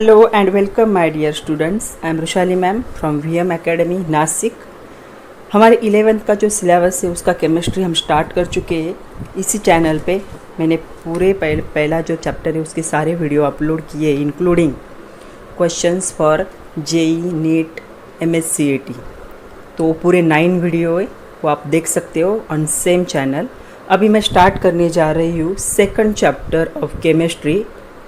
Hello and welcome my dear students. I am Rushali ma'am from VM Academy Nashik. हमारे 11th का जो syllabus है उसका केमिस्ट्री हम स्टार्ट कर चुके हैं। इसी चैनल पे मैंने पूरे पहला जो चैप्टर है उसके सारे वीडियो अपलोड किए including questions for JEE NEET MSCAT। तो पूरे 9 वीडियो है वो आप देख सकते हो ऑन सेम चैनल। अभी मैं स्टार्ट करने जा रही हूँ सेकंड चैप्टर ऑफ केमिस्ट्री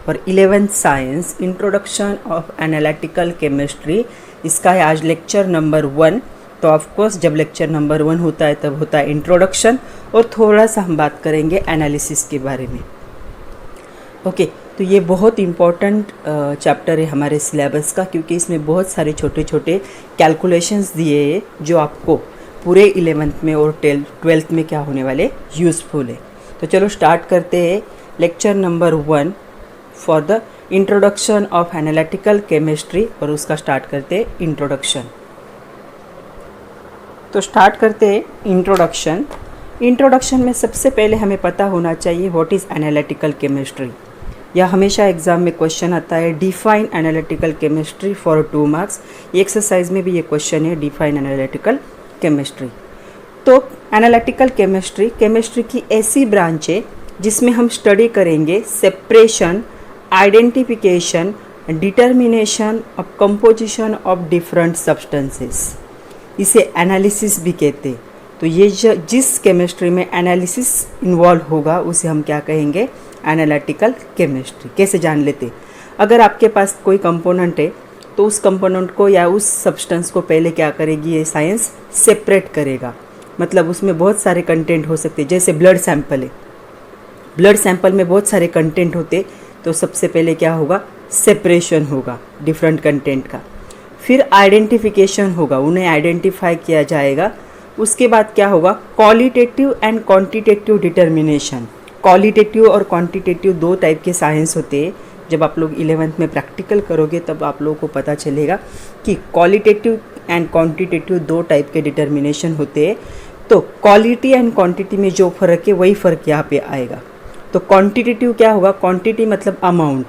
और 11th science introduction of analytical chemistry. इसका है आज लेक्चर नंबर 1। तो ऑफकोर्स जब लेक्चर नंबर 1 होता है तब होता है इंट्रोडक्शन और थोड़ा सा हम बात करेंगे एनालिसिस के बारे में। ओके, तो ये बहुत इम्पॉर्टेंट चैप्टर है हमारे सिलेबस का, क्योंकि इसमें बहुत सारे छोटे छोटे कैलकुलेशंस दिए हैं जो आपको पूरे 11th में और 12th में क्या होने वाले यूज़फुल है। तो चलो स्टार्ट करते हैं lecture number 1 for the introduction of analytical chemistry और उसका स्टार्ट करते हैं इंट्रोडक्शन। तो स्टार्ट करते हैं इंट्रोडक्शन। इंट्रोडक्शन में सबसे पहले हमें पता होना चाहिए व्हाट इज़ एनालिटिकल केमिस्ट्री। यह हमेशा एग्जाम में क्वेश्चन आता है, define analytical chemistry for 2 marks. ये एक्सरसाइज में भी ये क्वेश्चन है, डिफाइन एनालिटिकल केमिस्ट्री। तो एनालिटिकल केमिस्ट्री केमिस्ट्री की ऐसी ब्रांच है जिसमें हम स्टडी करेंगे separation, identification, determination of composition of different substances. इसे एनालिसिस भी कहते हैं। तो ये जिस केमिस्ट्री में एनालिसिस इन्वॉल्व होगा उसे हम क्या कहेंगे, एनालिटिकल केमिस्ट्री। कैसे जान लेते, अगर आपके पास कोई कंपोनेंट है तो उस कंपोनेंट को या उस सब्सटेंस को पहले क्या करेगी ये साइंस, सेपरेट करेगा। मतलब उसमें बहुत सारे कंटेंट हो सकते हैं, जैसे ब्लड सैंपल है, ब्लड सैंपल में बहुत सारे कंटेंट होते, तो सबसे पहले क्या होगा, सेपरेशन होगा डिफरेंट कंटेंट का। फिर आइडेंटिफिकेशन होगा, उन्हें आइडेंटिफाई किया जाएगा। उसके बाद क्या होगा, qualitative and quantitative determination. Qualitative और क्वांटिटेटिव 2 टाइप के साइंस होते हैं। जब आप लोग 11th में प्रैक्टिकल करोगे तब आप लोगों को पता चलेगा कि क्वालिटेटिव एंड क्वांटिटेटिव 2 टाइप के डिटर्मिनेशन होते हैं। तो क्वालिटी एंड क्वांटिटी में जो फ़र्क है वही फ़र्क यहाँ पे आएगा। तो क्वांटिटेटिव क्या होगा, क्वांटिटी मतलब अमाउंट,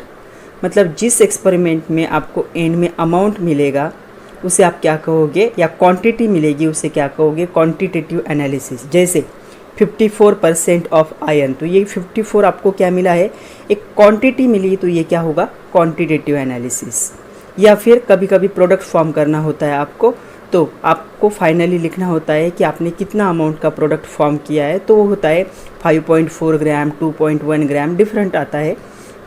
मतलब जिस एक्सपेरिमेंट में आपको एंड में अमाउंट मिलेगा उसे आप क्या कहोगे, या क्वांटिटी मिलेगी उसे क्या कहोगे, क्वांटिटेटिव एनालिसिस। जैसे 54% ऑफ आयरन, तो ये 54 आपको क्या मिला है, एक क्वांटिटी मिली, तो ये क्या होगा, क्वांटिटेटिव एनालिसिस। या फिर कभी कभी प्रोडक्ट फॉर्म करना होता है आपको, तो आपको फाइनली लिखना होता है कि आपने कितना अमाउंट का प्रोडक्ट फॉर्म किया है, तो वो होता है 5.4 ग्राम, 2.1 ग्राम, डिफरेंट आता है।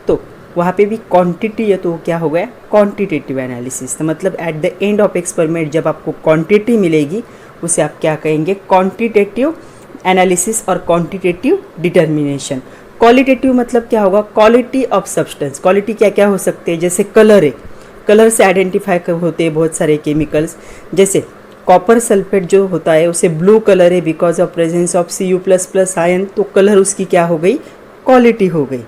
तो वहाँ पे भी क्वांटिटी है, तो क्या हो गया, क्वांटिटेटिव एनालिसिस। तो मतलब at the end of experiment जब आपको क्वांटिटी मिलेगी उसे आप क्या कहेंगे, क्वांटिटेटिव एनालिसिस और क्वांटिटेटिव डिटर्मिनेशन। क्वालिटेटिव मतलब क्या होगा, क्वालिटी ऑफ सब्सटेंस। क्वालिटी क्या क्या हो सकते हैं, जैसे कलर है, कलर से आइडेंटिफाई होते हैं बहुत सारे केमिकल्स। जैसे कॉपर सल्फेट जो होता है उसे ब्लू कलर है because of presence of Cu++ ion, तो कलर उसकी क्या हो गई, क्वालिटी हो गई।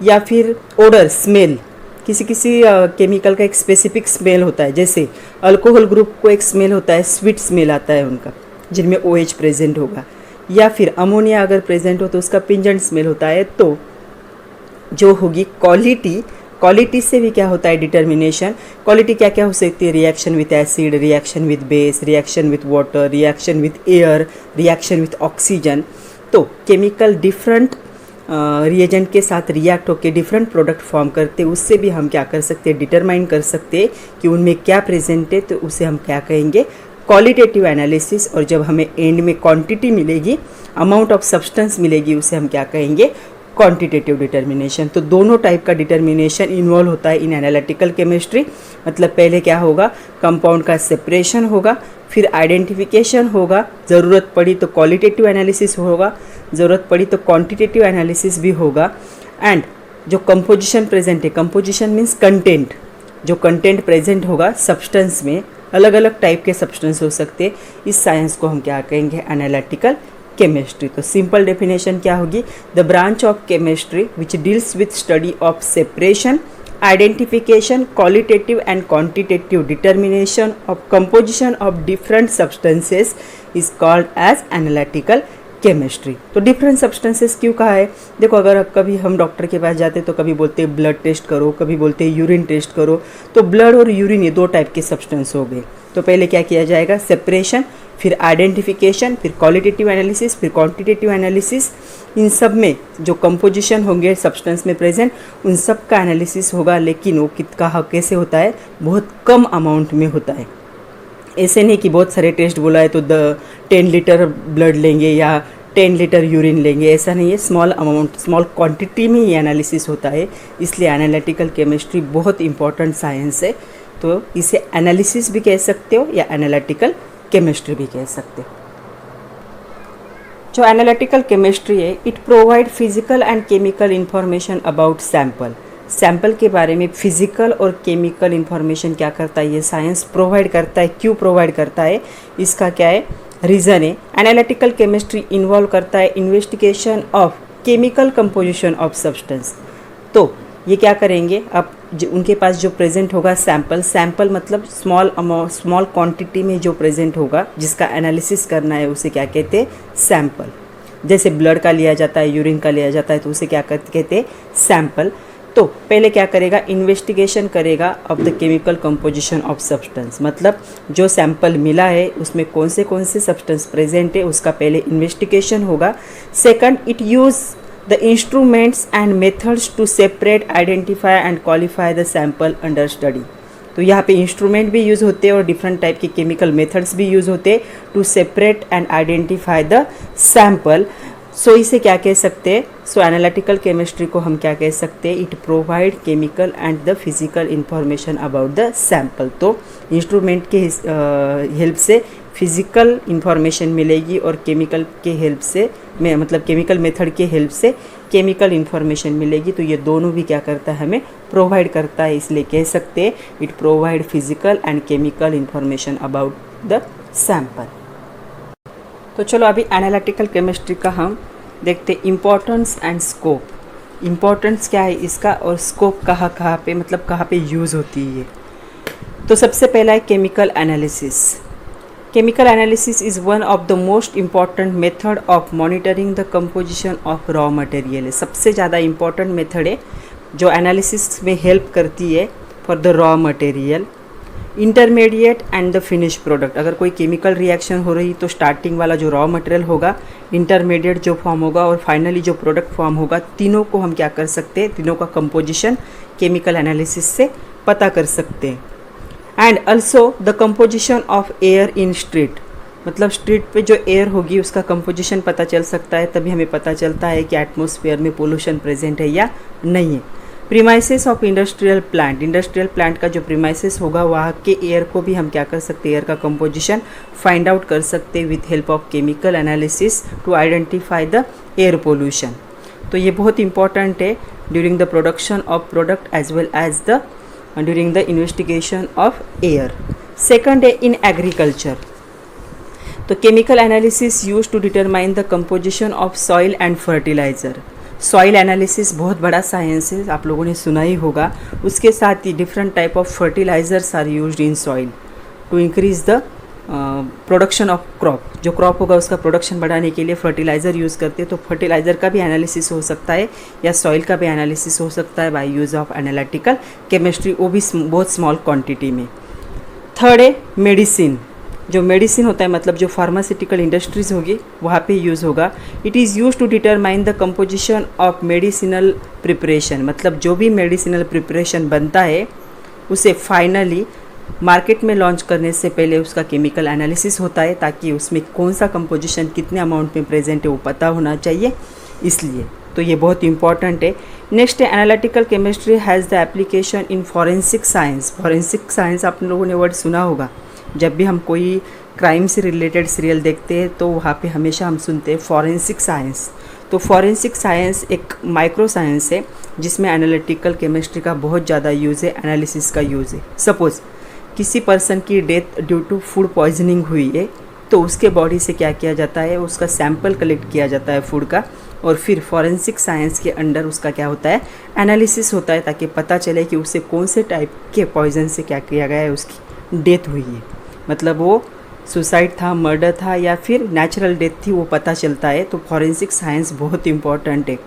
या फिर ओडर, स्मेल, किसी किसी केमिकल का एक स्पेसिफिक स्मेल होता है। जैसे अल्कोहल ग्रुप को एक स्मेल होता है, स्वीट स्मेल आता है उनका, जिनमें OH प्रेजेंट होगा। या फिर अमोनिया अगर प्रेजेंट हो तो उसका पिंजेंट स्मेल होता है। तो जो होगी क्वालिटी, क्वालिटी से भी क्या होता है, डिटर्मिनेशन। क्वालिटी क्या क्या हो सकती है, reaction with acid, reaction with base, reaction with water, reaction with air, reaction with oxygen. तो केमिकल डिफरेंट रिएजेंट के साथ रिएक्ट होकर डिफरेंट प्रोडक्ट फॉर्म करते, उससे भी हम क्या कर सकते हैं, डिटरमाइन कर सकते हैं कि उनमें क्या प्रेजेंट है, तो उसे हम क्या कहेंगे, क्वालिटेटिव एनालिसिस। और जब हमें एंड में क्वांटिटी मिलेगी, अमाउंट ऑफ सब्सटेंस मिलेगी, उसे हम क्या कहेंगे, क्वांटिटेटिव डिटर्मिनेशन। तो दोनों टाइप का डिटर्मिनेशन इन्वॉल्व होता है इन एनालिटिकल केमिस्ट्री। मतलब पहले क्या होगा, कंपाउंड का सेपरेशन होगा, फिर आइडेंटिफिकेशन होगा, ज़रूरत पड़ी तो क्वालिटेटिव एनालिसिस होगा, ज़रूरत पड़ी तो क्वांटिटेटिव एनालिसिस भी होगा। एंड जो कंपोजिशन प्रेजेंट है, कंपोजिशन मीन्स कंटेंट, जो कंटेंट प्रेजेंट होगा सब्सटेंस में, अलग अलग टाइप के सब्सटेंस हो सकते हैं, इस साइंस को हम क्या कहेंगे, एनालिटिकल केमिस्ट्री। तो सिंपल डेफिनेशन क्या होगी, the branch of chemistry which deals with study of separation, identification, qualitative and quantitative determination of composition of different substances is called as analytical chemistry. तो डिफरेंट सब्सटेंसेस क्यों कहा है? देखो, अगर कभी हम डॉक्टर के पास जाते तो कभी बोलते हैं ब्लड टेस्ट करो, कभी बोलते हैं यूरिन टेस्ट करो। तो ब्लड और यूरिन ये 2 टाइप के सब्सटेंस हो गए। तो पहले क्या किया जाएगा? सेपरेशन, फिर आइडेंटिफिकेशन, फिर क्वालिटेटिव एनालिसिस, फिर क्वांटिटेटिव एनालिसिस। इन सब में जो कंपोजिशन होंगे सब्सटेंस में प्रेजेंट, उन सब का एनालिसिस होगा। लेकिन वो कैसे होता है? बहुत कम अमाउंट में होता है। ऐसे नहीं कि बहुत सारे टेस्ट बोला है तो 10 लीटर ब्लड लेंगे या 10 लीटर यूरिन लेंगे, ऐसा नहीं है। स्मॉल अमाउंट, स्मॉल क्वांटिटी में ये एनालिसिस होता है। इसलिए एनालिटिकल केमिस्ट्री बहुत इंपॉर्टेंट साइंस है। तो इसे एनालिसिस भी कह सकते हो या एनालिटिकल केमिस्ट्री भी कह सकते हो। जो एनालिटिकल केमिस्ट्री है, it provide physical and chemical information about sample. Sample के बारे में फिजिकल और केमिकल इंफॉर्मेशन क्या करता है? ये साइंस प्रोवाइड करता है। क्यों प्रोवाइड करता है? इसका क्या है रीज़न है? एनालिटिकल केमिस्ट्री इन्वॉल्व करता है investigation of chemical composition of substance. तो ये क्या करेंगे? अब उनके पास जो प्रेजेंट होगा सैंपल मतलब स्मॉल क्वांटिटी में जो प्रेजेंट होगा, जिसका एनालिसिस करना है, उसे क्या कहते हैं? सैंपल। जैसे ब्लड का लिया जाता है, यूरिन का लिया जाता है, तो उसे क्या कहते हैं? सैंपल। तो पहले क्या करेगा? इन्वेस्टिगेशन करेगा of the chemical composition of substance. मतलब जो सैंपल मिला है उसमें कौन से सब्सटेंस प्रेजेंट है, उसका पहले इन्वेस्टिगेशन होगा। Second, it use the instruments and methods to separate, identify and qualify the sample under study. तो यहाँ पे इंस्ट्रूमेंट भी यूज़ होते हैं और डिफरेंट टाइप के केमिकल मेथड्स भी यूज़ होते हैं to separate and identify the sample. So इसे क्या कह सकते हैं? सो एनालिटिकल केमिस्ट्री को हम क्या कह सकते हैं? It provide chemical and the physical information about the sample. तो इंस्ट्रूमेंट के हेल्प से फिजिकल इंफॉर्मेशन मिलेगी और केमिकल के हेल्प से मतलब केमिकल मेथड के हेल्प से केमिकल इंफॉर्मेशन मिलेगी। तो ये दोनों भी क्या करता है? हमें प्रोवाइड करता है। इसलिए कह सकते हैं it provide physical and chemical information about the sample. तो चलो अभी एनालिटिकल केमिस्ट्री का हम देखते इम्पोर्टेंस एंड स्कोप। इम्पोर्टेंस क्या है इसका और स्कोप कहाँ पे मतलब कहाँ पे यूज़ होती है। तो सबसे पहला है chemical analysis. Chemical analysis is one of the most important method of monitoring the composition of raw material है। सबसे ज़्यादा इम्पॉर्टेंट मेथड है जो एनालिसिस में हेल्प करती है for the raw material, intermediate and the finish product. अगर कोई केमिकल रिएक्शन हो रही तो स्टार्टिंग वाला जो रॉ मटेरियल होगा, इंटरमीडिएट जो फॉर्म होगा और फाइनली जो प्रोडक्ट फॉर्म होगा, तीनों को हम क्या कर सकते हैं? तीनों का कंपोजिशन केमिकल एनालिसिस से पता कर सकते हैं। And also the composition of air in street, मतलब स्ट्रीट पे जो एयर होगी उसका कंपोजिशन पता चल सकता है। तभी हमें पता चलता है कि एटमॉस्फेयर में पोल्यूशन प्रेजेंट है या नहीं है। प्रीमाइसेस ऑफ इंडस्ट्रियल प्लांट का जो प्रीमाइसेस होगा वहाँ के एयर को भी हम क्या कर सकते हैं? एयर का कंपोजिशन फाइंड आउट कर सकते हैं with help of chemical analysis to identify the air pollution. तो ये बहुत इंपॉर्टेंट है during the production of product as well as the during the investigation of air. Second है इन एग्रीकल्चर। तो chemical analysis use to determine the composition of soil and fertiliser. Soil analysis बहुत बड़ा science है, आप लोगों ने सुना ही होगा। उसके साथ ही different type of fertilizers are used in soil to increase the production of crop. जो क्रॉप होगा उसका प्रोडक्शन बढ़ाने के लिए फर्टिलाइज़र यूज़ करते हैं। तो फर्टिलाइज़र का भी एनालिसिस हो सकता है या सॉइल का भी एनालिसिस हो सकता है by use of analytical chemistry, वो भी बहुत स्मॉल क्वांटिटी में। थर्ड है मेडिसिन। जो मेडिसिन होता है मतलब जो फार्मास्यूटिकल इंडस्ट्रीज़ होगी वहाँ पे यूज़ होगा। It is use to determine the composition of medicinal preparation. मतलब जो भी मेडिसिनल प्रिपरेशन बनता है उसे फाइनली मार्केट में लॉन्च करने से पहले उसका केमिकल एनालिसिस होता है, ताकि उसमें कौन सा कंपोजिशन कितने अमाउंट में प्रेजेंट है वो पता होना चाहिए। इसलिए तो ये बहुत इंपॉर्टेंट है। नेक्स्ट है analytical chemistry has the application in forensic science. Forensic science आप लोगों ने वर्ड सुना होगा। जब भी हम कोई क्राइम से रिलेटेड सीरियल देखते हैं तो वहाँ पे हमेशा हम सुनते हैं फॉरेंसिक साइंस। तो फॉरेंसिक साइंस एक माइक्रो साइंस है जिसमें एनालिटिकल केमिस्ट्री का बहुत ज़्यादा यूज़ है, एनालिसिस का यूज़ है। सपोज़ किसी पर्सन की death due to food poisoning हुई है तो उसके बॉडी से क्या किया जाता है? उसका सैंपल कलेक्ट किया जाता है फूड का, और फिर फॉरेंसिक साइंस के अंडर उसका क्या होता है? एनालिसिस होता है, ताकि पता चले कि उसे कौन से टाइप के पॉइजन से क्या किया गया है, उसकी डेथ हुई है। मतलब वो सुसाइड था, मर्डर था या फिर नेचुरल डेथ थी वो पता चलता है। तो फॉरेंसिक साइंस बहुत इम्पॉर्टेंट है।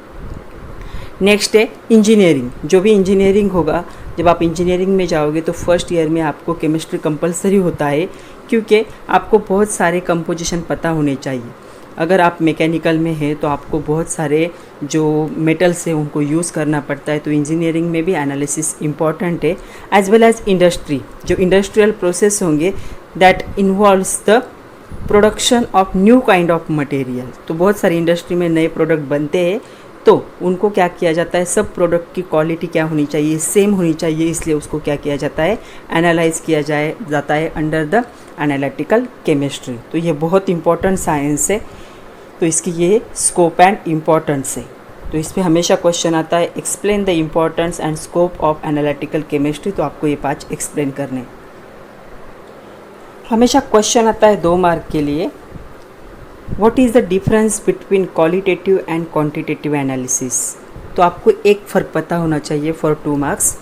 नेक्स्ट है इंजीनियरिंग। जो भी इंजीनियरिंग होगा, जब आप इंजीनियरिंग में जाओगे तो फर्स्ट ईयर में आपको केमिस्ट्री कंपलसरी होता है, क्योंकि आपको बहुत सारे कंपोजिशन पता होने चाहिए। अगर आप मैकेनिकल में हैं तो आपको बहुत सारे जो मेटल्स हैं उनको यूज़ करना पड़ता है। तो इंजीनियरिंग में भी एनालिसिस इम्पॉर्टेंट है, एज वेल एज इंडस्ट्री। जो इंडस्ट्रियल प्रोसेस होंगे that involves the production of new kind of material. तो बहुत सारी इंडस्ट्री में नए प्रोडक्ट बनते हैं, तो उनको क्या किया जाता है, सब प्रोडक्ट की क्वालिटी क्या होनी चाहिए, सेम होनी चाहिए, इसलिए उसको क्या किया जाता है, एनालाइज किया जाता है अंडर द एनालिटिकल केमिस्ट्री। तो ये बहुत इंपॉर्टेंट साइंस है। तो इसकी ये स्कोप एंड इम्पॉर्टेंस है। तो इस पर हमेशा क्वेश्चन आता है, explain the importance and scope of analytical chemistry. तो आपको ये 5 एक्सप्लेन करने। हमेशा क्वेश्चन आता है 2 मार्क के लिए, what is the difference between qualitative and quantitative analysis. तो आपको एक फ़र्क पता होना चाहिए फॉर 2 मार्क्स।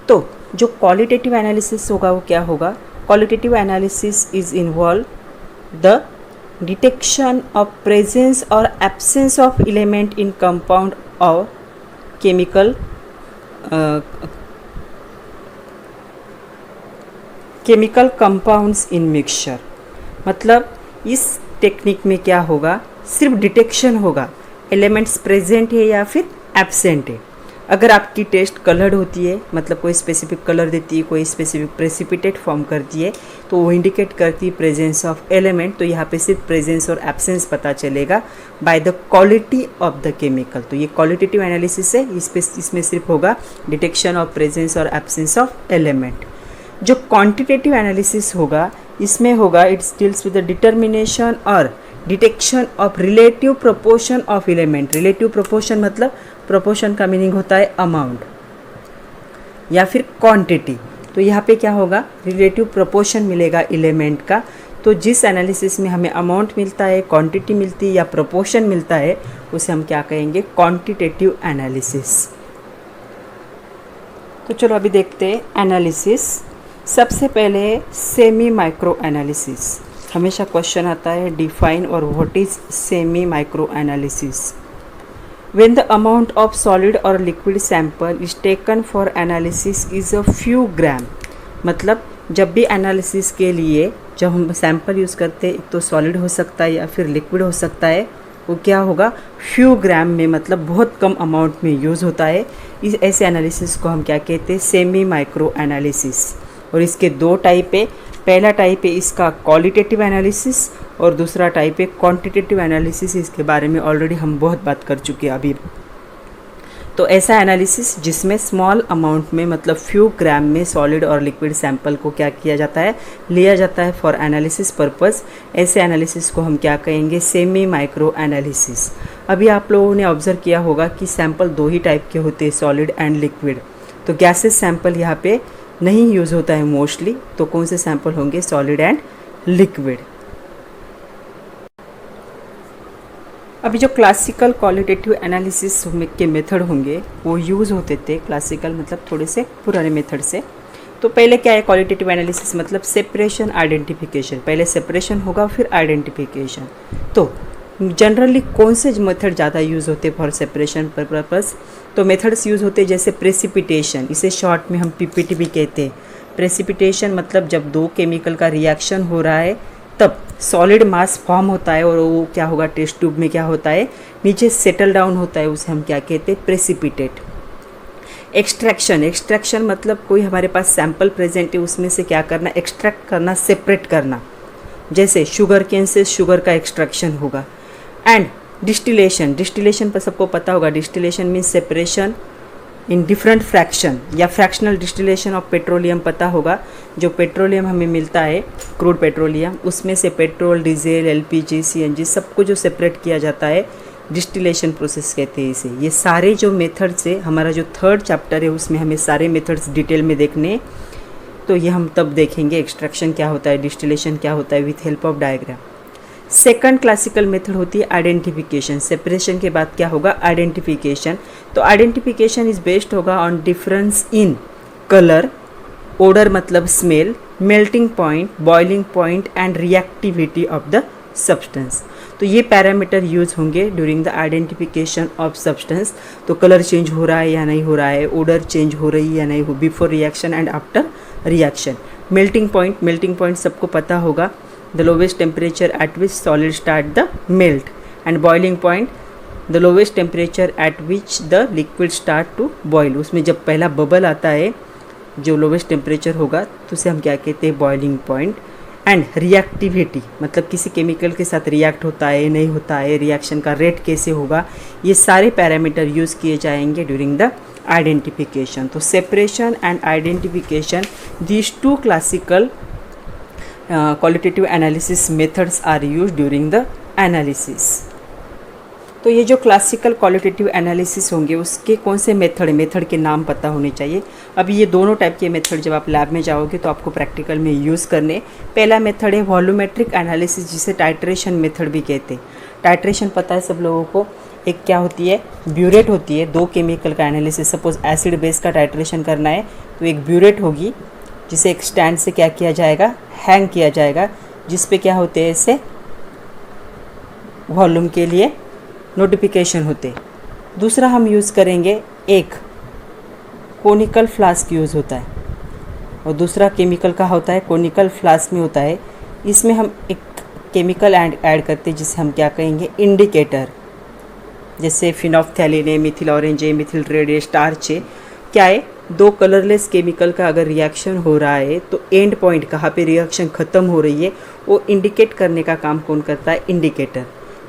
तो जो क्वालिटेटिव एनालिसिस होगा वो क्या होगा, qualitative analysis is involve the detection of presence और absence of element in compound और केमिकल कंपाउंड्स इन मिक्सचर। मतलब इस टेक्निक में क्या होगा, सिर्फ डिटेक्शन होगा, एलिमेंट्स प्रेजेंट है या फिर एब्सेंट है। अगर आपकी टेस्ट कलर्ड होती है, मतलब कोई स्पेसिफिक कलर देती है, कोई स्पेसिफिक प्रेसिपिटेट फॉर्म करती है, तो वो इंडिकेट करती है प्रेजेंस ऑफ एलिमेंट। तो यहाँ पे सिर्फ प्रेजेंस और एब्सेंस पता चलेगा by the quality of the chemical. तो ये क्वालिटेटिव एनालिसिस है, इसमें सिर्फ होगा डिटेक्शन ऑफ प्रेजेंस और एब्सेंस ऑफ एलिमेंट। जो क्वांटिटेटिव एनालिसिस होगा, इसमें होगा it's deals with the determination और detection of relative proportion of element. Relative proportion मतलब प्रोपोर्शन का मीनिंग होता है अमाउंट या फिर क्वांटिटी। तो यहाँ पे क्या होगा, रिलेटिव प्रोपोर्शन मिलेगा एलिमेंट का। तो जिस एनालिसिस में हमें अमाउंट मिलता है, क्वांटिटी मिलती है या प्रोपोर्शन मिलता है, उसे हम क्या कहेंगे, क्वांटिटेटिव एनालिसिस। तो चलो अभी देखते हैं एनालिसिस। सबसे पहले सेमी माइक्रो एनालिसिस। हमेशा क्वेश्चन आता है define or what is semi micro analysis. When the amount of solid or liquid sample is taken for analysis is a few gram. मतलब जब भी एनालिसिस के लिए जब हम सैंपल यूज़ करते हैं, एक तो सॉलिड हो सकता है या फिर लिक्विड हो सकता है, वो क्या होगा, फ्यू ग्राम में, मतलब बहुत कम अमाउंट में यूज़ होता है। इस ऐसे एनालिसिस को हम क्या कहते हैं, सेमी माइक्रो एनालिसिस। और इसके 2 टाइप है। पहला टाइप है इसका क्वालिटेटिव एनालिसिस और दूसरा टाइप है क्वांटिटेटिव एनालिसिस। इसके बारे में ऑलरेडी हम बहुत बात कर चुके हैं अभी। तो ऐसा एनालिसिस जिसमें स्मॉल अमाउंट में, मतलब फ्यू ग्राम में सॉलिड और लिक्विड सैंपल को क्या किया जाता है, लिया जाता है फॉर एनालिसिस पर्पस। ऐसे एनालिसिस को हम क्या कहेंगे, सेमी माइक्रो एनालिसिस। अभी आप लोगों ने ऑब्जर्व किया होगा कि सैंपल 2 ही टाइप के होते हैं, सॉलिड एंड लिक्विड। तो गैसेस सैंपल यहाँ पे नहीं यूज़ होता है मोस्टली। तो कौन से सैंपल होंगे, सॉलिड एंड लिक्विड। अभी जो क्लासिकल क्वालिटेटिव एनालिसिस के मेथड होंगे वो यूज़ होते थे, क्लासिकल मतलब थोड़े से पुराने मेथड से। तो पहले क्या है, क्वालिटेटिव एनालिसिस मतलब सेपरेशन आइडेंटिफिकेशन। पहले सेपरेशन होगा फिर आइडेंटिफिकेशन। तो जनरली कौन से मेथड ज़्यादा यूज़ होते फॉर सेपरेशन पर्पस। तो मेथड्स यूज़ होते जैसे प्रेसिपिटेशन, इसे शॉर्ट में हम पीपीटी भी कहते हैं। प्रेसिपिटेशन मतलब जब 2 केमिकल का रिएक्शन हो रहा है तब सॉलिड मास फॉर्म होता है और वो क्या होगा, टेस्ट ट्यूब में क्या होता है, नीचे सेटल डाउन होता है, उसे हम क्या कहते हैं, प्रेसिपिटेट। एक्सट्रैक्शन मतलब कोई हमारे पास सैंपल प्रेजेंट है, उसमें से क्या करना, एक्सट्रैक्ट करना, सेपरेट करना। जैसे शुगर केन से शुगर का एक्सट्रैक्शन होगा। एंड डिस्टिलेशन पर सबको पता होगा, distillation means separation in different fraction या फ्रैक्शनल डिस्टिलेशन ऑफ पेट्रोलियम पता होगा। जो पेट्रोलियम हमें मिलता है, क्रूड पेट्रोलियम, उसमें से पेट्रोल, डीजल, एलपीजी, सीएनजी सबको जो सेपरेट किया जाता है, डिस्टिलेशन प्रोसेस कहते हैं इसे। ये सारे जो मेथड्स है, हमारा जो 3rd चैप्टर है उसमें हमें सारे मेथड्स डिटेल में देखने। तो ये हम तब देखेंगे एक्सट्रैक्शन क्या होता है, डिस्टिलेशन क्या होता है, with help of diagram. Second classical method होती है आइडेंटिफिकेशन। सेपरेशन के बाद क्या होगा, आइडेंटिफिकेशन। तो आइडेंटिफिकेशन इज बेस्ड होगा on difference in colour, odour मतलब smell, melting point, boiling point and reactivity of the substance. तो ये पैरामीटर यूज़ होंगे during the identification of substance. तो कलर चेंज हो रहा है या नहीं हो रहा है, ओडर चेंज हो रही है या नहीं हो, before reaction and after reaction. Melting point सबको पता होगा, the lowest temperature at which solid start the melt, and boiling point the lowest temperature at which the liquid start to boil. उसमें जब पहला बबल आता है, जो लोवेस्ट टेम्परेचर होगा, तो उसे हम क्या कहते हैं, बॉइलिंग पॉइंट। एंड रिएक्टिविटी मतलब किसी केमिकल के साथ रिएक्ट होता है नहीं होता है, रिएक्शन का रेट कैसे होगा, ये सारे पैरामीटर यूज़ किए जाएंगे ड्यूरिंग द आइडेंटिफिकेशन। तो separation and identification, these two classical qualitative analysis methods are used during the analysis. तो ये जो क्लासिकल क्वालिटेटिव एनालिसिस होंगे उसके कौन से मेथड के नाम पता होने चाहिए। अभी ये दोनों टाइप के मेथड जब आप लैब में जाओगे तो आपको प्रैक्टिकल में यूज़ करने। पहला मेथड है वॉल्यूमेट्रिक एनालिसिस, जिसे टाइट्रेशन मेथड भी कहते हैं। टाइट्रेशन पता है सब लोगों को, एक क्या होती है, ब्यूरेट होती है। दो केमिकल का एनालिसिस, सपोज एसिड बेस का टाइट्रेशन करना है तो एक ब्यूरेट होगी जिसे एक स्टैंड से क्या किया जाएगा, हैंग किया जाएगा, जिस पे क्या होते हैं, इससे वॉल्यूम के लिए नोटिफिकेशन होते। दूसरा हम यूज़ करेंगे, एक कोनिकल फ्लास्क यूज़ होता है और दूसरा केमिकल का होता है, कोनिकल फ्लास्क में होता है। इसमें हम एक केमिकल ऐड करते हैं जिसे हम क्या कहेंगे, इंडिकेटर। जैसे फिनोफ्थैलीन है, मिथिल ऑरेंज है, मिथिल रेड है, स्टार्च है। क्या है, दो कलरलेस केमिकल का अगर रिएक्शन हो रहा है तो एंड पॉइंट कहाँ पे रिएक्शन ख़त्म हो रही है वो इंडिकेट करने का काम कौन करता है, इंडिकेटर।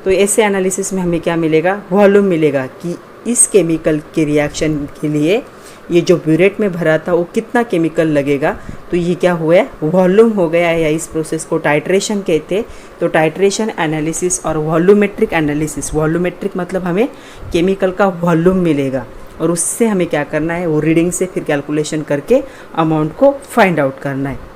तो ऐसे एनालिसिस में हमें क्या मिलेगा, वॉल्यूम मिलेगा कि इस केमिकल के रिएक्शन के लिए ये जो ब्यूरेट में भरा था वो कितना केमिकल लगेगा। तो ये क्या हुआ है, वॉल्यूम हो गया है, या इस प्रोसेस को टाइट्रेशन कहते हैं। तो टाइट्रेशन एनालिसिस और वॉल्यूमेट्रिक एनालिसिस, वॉल्यूमेट्रिक मतलब हमें केमिकल का वॉल्यूम मिलेगा और उससे हमें क्या करना है, वो रीडिंग से फिर कैलकुलेशन करके अमाउंट को फाइंड आउट करना है।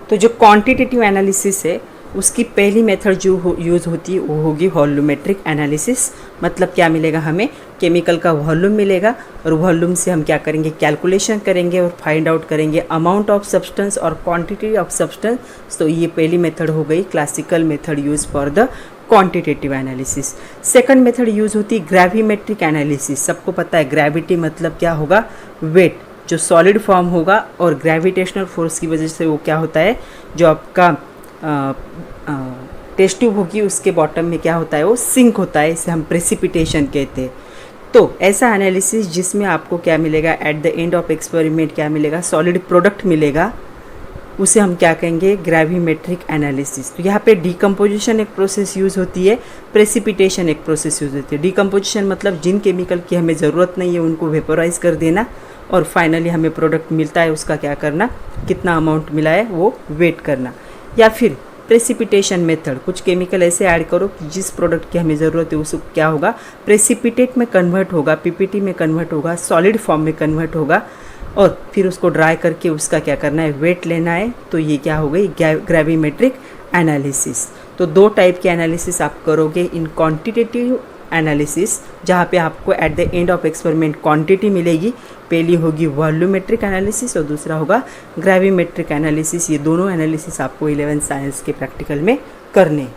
तो जो क्वांटिटेटिव एनालिसिस है उसकी पहली मेथड जो यूज़ होती है वो होगी वॉल्यूमेट्रिक एनालिसिस। मतलब क्या मिलेगा, हमें केमिकल का वॉल्यूम मिलेगा और वॉल्यूम से हम क्या करेंगे, कैलकुलेशन करेंगे और फाइंड आउट करेंगे अमाउंट ऑफ सब्सटेंस और क्वांटिटी ऑफ सब्सटेंस। तो ये पहली मेथड हो गई classical method use for the quantitative analysis. Second method use होती है ग्रेविमेट्रिक एनालिसिस। सबको पता है ग्रेविटी मतलब क्या होगा, वेट, जो सॉलिड फॉर्म होगा और ग्रेविटेशनल फोर्स की वजह से वो क्या होता है, जो आपका टेस्ट ट्यूब होगी उसके बॉटम में क्या होता है, वो सिंक होता है, इसे हम प्रेसिपिटेशन कहते हैं। तो ऐसा एनालिसिस जिसमें आपको क्या मिलेगा, at the end of experiment क्या मिलेगा, सॉलिड प्रोडक्ट मिलेगा, उसे हम क्या कहेंगे, ग्रेविमेट्रिक एनालिसिस। तो यहाँ पे डिकम्पोजिशन एक प्रोसेस यूज़ होती है, प्रेसिपिटेशन एक प्रोसेस यूज़ होती है। डिकम्पोजिशन मतलब जिन केमिकल की हमें ज़रूरत नहीं है उनको वेपोराइज कर देना और फाइनली हमें प्रोडक्ट मिलता है, उसका क्या करना, कितना अमाउंट मिला है वो वेट करना। या फिर प्रेसिपिटेशन मेथड, कुछ केमिकल ऐसे ऐड करो कि जिस प्रोडक्ट की हमें ज़रूरत है उसको क्या होगा, प्रेसिपिटेट में कन्वर्ट होगा, पीपीटी में कन्वर्ट होगा, सॉलिड फॉर्म में कन्वर्ट होगा और फिर उसको ड्राई करके उसका क्या करना है, वेट लेना है। तो ये क्या हो गई, ग्रेविमेट्रिक एनालिसिस। तो दो टाइप के एनालिसिस आप करोगे इन क्वांटिटेटिव एनालिसिस, जहाँ पे आपको at the end of experiment quantity मिलेगी। पहली होगी वॉल्यूमेट्रिक एनालिसिस और दूसरा होगा ग्रेविमेट्रिक एनालिसिस। ये दोनों एनालिसिस आपको 11th साइंस के प्रैक्टिकल में करने।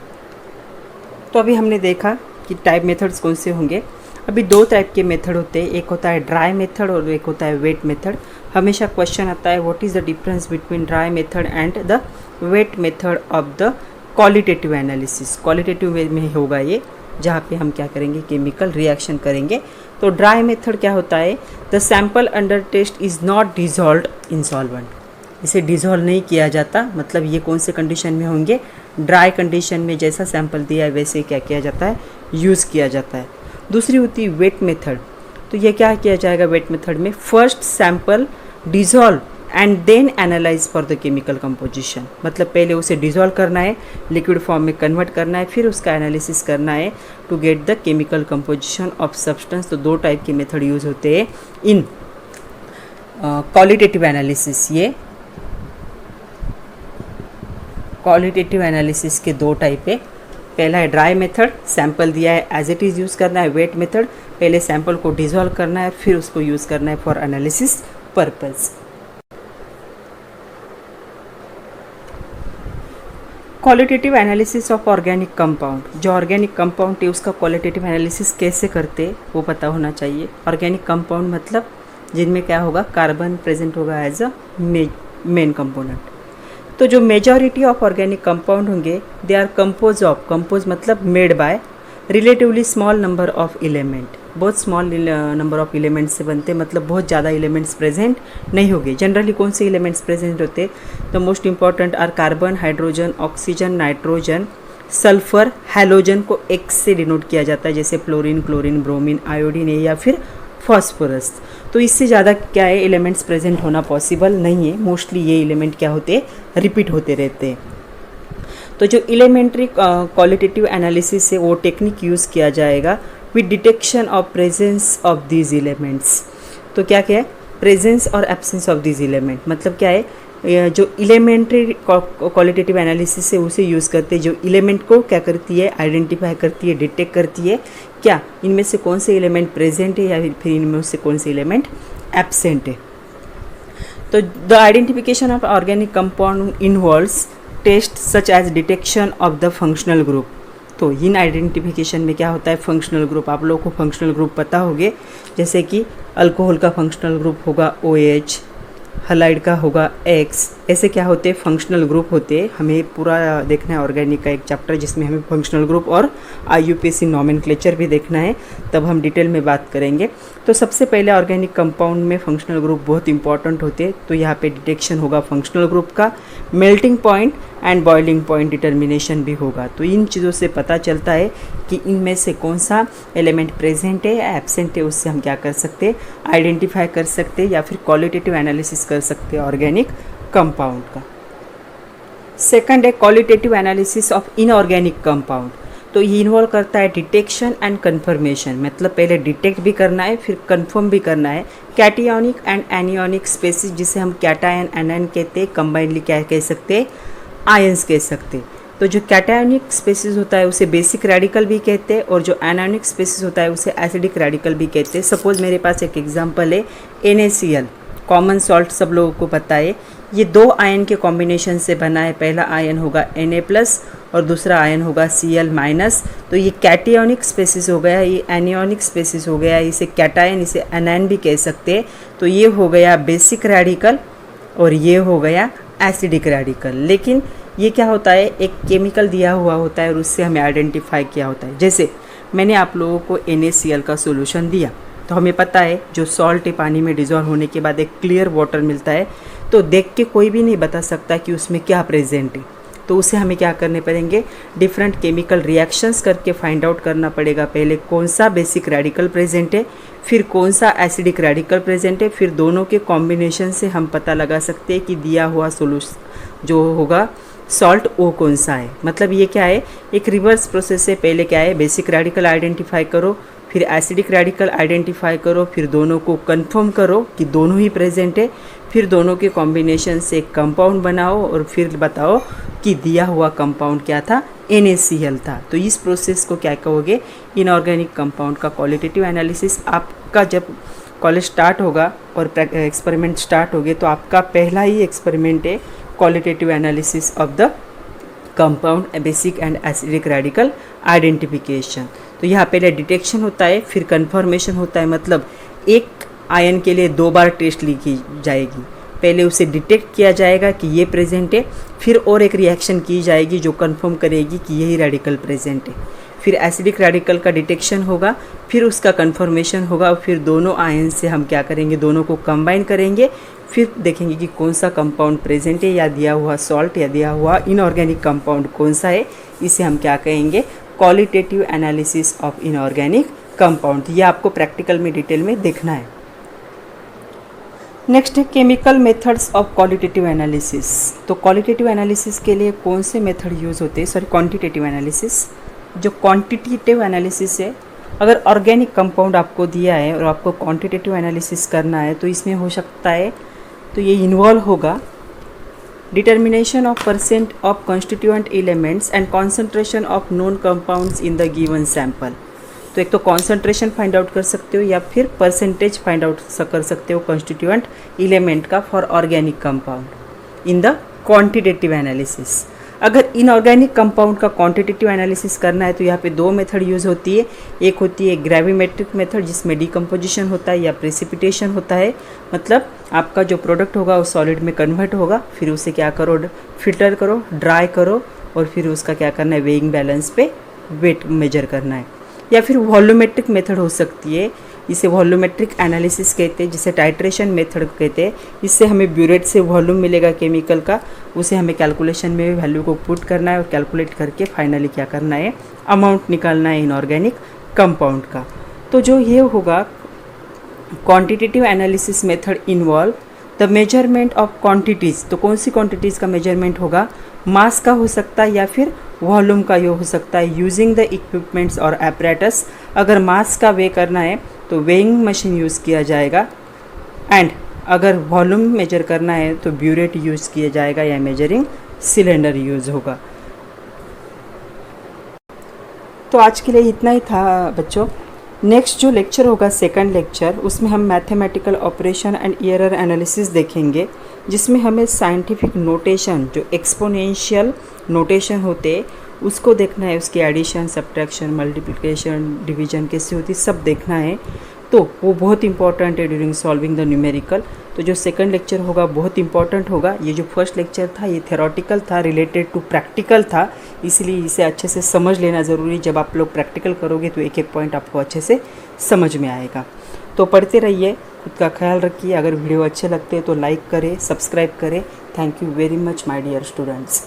तो अभी हमने देखा कि टाइप मेथड्स कौन से होंगे। अभी दो टाइप के मेथड होते हैं, एक होता है ड्राई मेथड और एक होता है वेट मेथड। हमेशा क्वेश्चन आता है, what is the difference between dry method and the wet method of the qualitative analysis. Qualitative way में होगा ये, जहाँ पे हम क्या करेंगे, केमिकल रिएक्शन करेंगे। तो ड्राई मेथड क्या होता है, the sample under test is not dissolved in solvent. इसे डिजॉल्व नहीं किया जाता, मतलब ये कौन से कंडीशन में होंगे, ड्राई कंडीशन में जैसा सैंपल दिया है वैसे क्या किया जाता है, यूज़ किया जाता है। दूसरी होती है वेट मेथड। तो ये क्या किया जाएगा वेट मेथड में, first sample dissolve and then analyse for the chemical composition. मतलब पहले उसे डिजॉल्व करना है, लिक्विड फॉर्म में कन्वर्ट करना है, फिर उसका एनालिसिस करना है to get the chemical composition of substance. तो दो टाइप के मेथड यूज़ होते हैं इन क्वालिटेटिव एनालिसिस। ये क्वालिटेटिव एनालिसिस के दो टाइप है। पहला है ड्राई मेथड, सैंपल दिया है एज इट इज़ यूज़ करना है। वेट मेथड, पहले सैंपल को डिजॉल्व करना है फिर उसको यूज़ करना है for analysis purpose. Qualitative analysis of organic compound, जो ऑर्गेनिक कंपाउंड है उसका क्वालिटेटिव एनालिसिस कैसे करते वो पता होना चाहिए। ऑर्गेनिक कंपाउंड मतलब जिनमें क्या होगा, कार्बन प्रेजेंट होगा एज अ मेन कंपोनेंट। तो जो मेजॉरिटी ऑफ ऑर्गेनिक कंपाउंड होंगे दे आर कंपोज मतलब made by relatively small number of element, बहुत स्मॉल नंबर ऑफ एलिमेंट्स से बनते, मतलब बहुत ज़्यादा एलिमेंट्स प्रेजेंट नहीं होंगे। जनरली कौन से एलिमेंट्स प्रेजेंट होते, the most important are carbon, hydrogen, oxygen, nitrogen, sulphur, halogen को एक्स से डिनोट किया जाता है, जैसे फ्लोरीन, क्लोरीन, ब्रोमीन, आयोडीन या फिर फॉस्फोरस। तो इससे ज़्यादा क्या है एलिमेंट्स प्रेजेंट होना पॉसिबल नहीं है। मोस्टली ये एलिमेंट क्या होते, रिपीट होते रहते हैं। तो जो एलिमेंट्री क्वालिटेटिव एनालिसिस है वो टेक्निक यूज़ किया जाएगा with detection of presence of these elements. तो क्या क्या है, प्रेजेंस और एब्सेंस ऑफ दीज एलिमेंट, मतलब क्या है, जो एलिमेंट्री क्वालिटेटिव एनालिसिस है उसे यूज़ करते हैं, जो एलिमेंट को क्या करती है, आइडेंटिफाई करती है, डिटेक्ट करती है, क्या इनमें से कौन से एलिमेंट प्रेजेंट है या फिर इनमें से कौन से एलिमेंट एब्सेंट है। तो the identification of organic compound involves test such as detection of the functional group. तो इन आइडेंटिफिकेशन में क्या होता है, फंक्शनल ग्रुप, आप लोगों को फंक्शनल ग्रुप पता होंगे, जैसे कि अल्कोहल का फंक्शनल ग्रुप होगा OH, हलाइड का होगा X, ऐसे क्या होते हैं फंक्शनल ग्रुप होते हैं। हमें पूरा देखना है ऑर्गेनिक का एक चैप्टर जिसमें हमें फंक्शनल ग्रुप और IUPAC नॉमेनक्लेचर भी देखना है, तब हम डिटेल में बात करेंगे। तो सबसे पहले ऑर्गेनिक कंपाउंड में फंक्शनल ग्रुप बहुत इंपॉर्टेंट होते हैं। तो यहाँ पे डिटेक्शन होगा फंक्शनल ग्रुप का, melting point and boiling point determination भी होगा। तो इन चीज़ों से पता चलता है कि इनमें से कौन सा एलिमेंट प्रेजेंट है या एब्सेंट है, उससे हम क्या कर सकते हैं, आइडेंटिफाई कर सकते हैं या फिर क्वालिटेटिव एनालिसिस कर सकते हैं ऑर्गेनिक कंपाउंड का। सेकंड है qualitative analysis of inorganic compound. तो ये इन्वॉल्व करता है डिटेक्शन एंड कन्फर्मेशन, मतलब पहले डिटेक्ट भी करना है फिर कन्फर्म भी करना है। कैटियोनिक एंड एनियोनिक स्पेसिस, जिसे हम कैटायन एनायन कहते हैं, कंबाइनली क्या कह सकते हैं, आयंस कह सकते हैं। तो जो कैटायनिक स्पेसिस होता है उसे बेसिक रेडिकल भी कहते हैं और जो एनायनिक स्पेसिस होता है उसे एसिडिक रेडिकल भी कहते हैं। सपोज मेरे पास एक एग्जांपल है NaCl, कॉमन सॉल्ट सब लोगों को पता है। ये दो आयन के कॉम्बिनेशन से बना है, पहला आयन होगा Na+ और दूसरा आयन होगा Cl-। तो ये कैटियोनिक स्पेसिस हो गया, ये एनियोनिक स्पेसिस हो गया, इसे कैटायन इसे एनायन भी कह सकते हैं। तो ये हो गया बेसिक रेडिकल और ये हो गया एसिडिक रेडिकल। लेकिन ये क्या होता है, एक केमिकल दिया हुआ होता है और उससे हमें आइडेंटिफाई किया होता है। जैसे मैंने आप लोगों को NaCl का सोल्यूशन दिया, तो हमें पता है जो सॉल्ट है पानी में डिज़ोल्व होने के बाद एक क्लियर वाटर मिलता है, तो देख के कोई भी नहीं बता सकता कि उसमें क्या प्रेजेंट है। तो उसे हमें क्या करने पड़ेंगे, डिफरेंट केमिकल रिएक्शंस करके फाइंड आउट करना पड़ेगा। पहले कौन सा बेसिक रेडिकल प्रेजेंट है, फिर कौन सा एसिडिक रेडिकल प्रेजेंट है, फिर दोनों के कॉम्बिनेशन से हम पता लगा सकते हैं कि दिया हुआ सोल्यूशन जो होगा सॉल्ट वो कौन सा है। मतलब ये क्या है, एक रिवर्स प्रोसेस है। पहले क्या है, बेसिक रेडिकल आइडेंटिफाई करो, फिर एसिडिक रेडिकल आइडेंटिफाई करो, फिर दोनों को कंफर्म करो कि दोनों ही प्रेजेंट है, फिर दोनों के कॉम्बिनेशन से एक कंपाउंड बनाओ और फिर बताओ कि दिया हुआ कंपाउंड क्या था, NaCl था। तो इस प्रोसेस को क्या कहोगे, इनऑर्गेनिक कंपाउंड का क्वालिटेटिव एनालिसिस। आपका जब कॉलेज स्टार्ट होगा और एक्सपेरिमेंट स्टार्ट हो गए तो आपका पहला ही एक्सपेरिमेंट है qualitative analysis of the compound basic and acidic radical identification. तो यहाँ पहले डिटेक्शन होता है, फिर कन्फर्मेशन होता है, मतलब एक आयन के लिए 2 बार टेस्ट ली की जाएगी। पहले उसे डिटेक्ट किया जाएगा कि ये प्रेजेंट है, फिर और एक रिएक्शन की जाएगी जो कंफर्म करेगी कि यही रेडिकल प्रेजेंट है। फिर एसिडिक रेडिकल का डिटेक्शन होगा, फिर उसका कन्फर्मेशन होगा, फिर दोनों आयन से हम क्या करेंगे, दोनों को कंबाइन करेंगे, फिर देखेंगे कि कौन सा कंपाउंड प्रेजेंट है, या दिया हुआ सॉल्ट या दिया हुआ इनऑर्गेनिक कंपाउंड कौन सा है। इसे हम क्या कहेंगे, qualitative analysis of inorganic compound. ये आपको प्रैक्टिकल में डिटेल में देखना है। नेक्स्ट है chemical methods of qualitative analysis. तो क्वालिटेटिव एनालिसिस के लिए कौन से मेथड यूज़ होते हैं, सॉरी क्वांटिटेटिव एनालिसिस। जो क्वांटिटेटिव एनालिसिस है, अगर ऑर्गेनिक कंपाउंड आपको दिया है और आपको क्वांटिटेटिव एनालिसिस करना है तो इसमें हो सकता है, तो ये इन्वॉल्व होगा determination of percent of constituent elements and concentration of known compounds in the given sample. तो एक तो कॉन्सेंट्रेशन फाइंड आउट कर सकते हो या फिर परसेंटेज फाइंड आउट कर सकते हो कॉन्स्टिट्यूएंट एलिमेंट का for organic compound in the quantitative analysis. अगर इनऑर्गेनिक कंपाउंड का क्वांटिटेटिव एनालिसिस करना है तो यहाँ पे दो मेथड यूज़ होती है। एक होती है ग्रेविमेट्रिक मेथड जिसमें डिकम्पोजिशन होता है या प्रेसिपिटेशन होता है, मतलब आपका जो प्रोडक्ट होगा वो सॉलिड में कन्वर्ट होगा, फिर उसे क्या करो, फिल्टर करो, ड्राई करो और फिर उसका क्या करना है, वेइंग बैलेंस पे वेट मेजर करना है। या फिर वॉल्यूमेट्रिक मेथड हो सकती है, इसे वॉल्यूमेट्रिक एनालिसिस कहते हैं, जिसे टाइट्रेशन मेथड कहते हैं। इससे हमें ब्यूरेट से वॉल्यूम मिलेगा केमिकल का, उसे हमें कैलकुलेशन में वैल्यू को पुट करना है और कैलकुलेट करके फाइनली क्या करना है, अमाउंट निकालना है इनऑर्गेनिक कंपाउंड का। तो जो ये होगा quantitative analysis method involve the measurement of quantities. तो कौन सी क्वांटिटीज़ का मेजरमेंट होगा, मास का हो सकता है या फिर वॉल्यूम का ये हो सकता है, यूजिंग द इक्विपमेंट्स और एपरेटस। अगर मास का वे करना है तो वेइंग मशीन यूज़ किया जाएगा, एंड अगर वॉल्यूम मेजर करना है तो ब्यूरेट यूज़ किया जाएगा या मेजरिंग सिलेंडर यूज़ होगा। तो आज के लिए इतना ही था बच्चों। नेक्स्ट जो लेक्चर होगा सेकंड लेक्चर, उसमें हम mathematical operation and error analysis देखेंगे, जिसमें हमें साइंटिफिक नोटेशन जो एक्सपोनेंशियल नोटेशन होते उसको देखना है, उसकी एडिशन, सब्ट्रैक्शन, मल्टीप्लिकेशन, डिवीजन कैसे होती सब देखना है। तो वो बहुत इंपॉर्टेंट है ड्यूरिंग सॉल्विंग द न्यूमेरिकल। तो जो सेकंड लेक्चर होगा बहुत इंपॉर्टेंट होगा। ये जो फर्स्ट लेक्चर था ये थ्योरेटिकल था, रिलेटेड टू प्रैक्टिकल था, इसलिए इसे अच्छे से समझ लेना ज़रूरी। जब आप लोग प्रैक्टिकल करोगे तो एक एक पॉइंट आपको अच्छे से समझ में आएगा। तो पढ़ते रहिए, खुद का ख्याल रखिए। अगर वीडियो अच्छे लगते हैं तो लाइक करें, सब्सक्राइब करें। Thank you very much my dear students.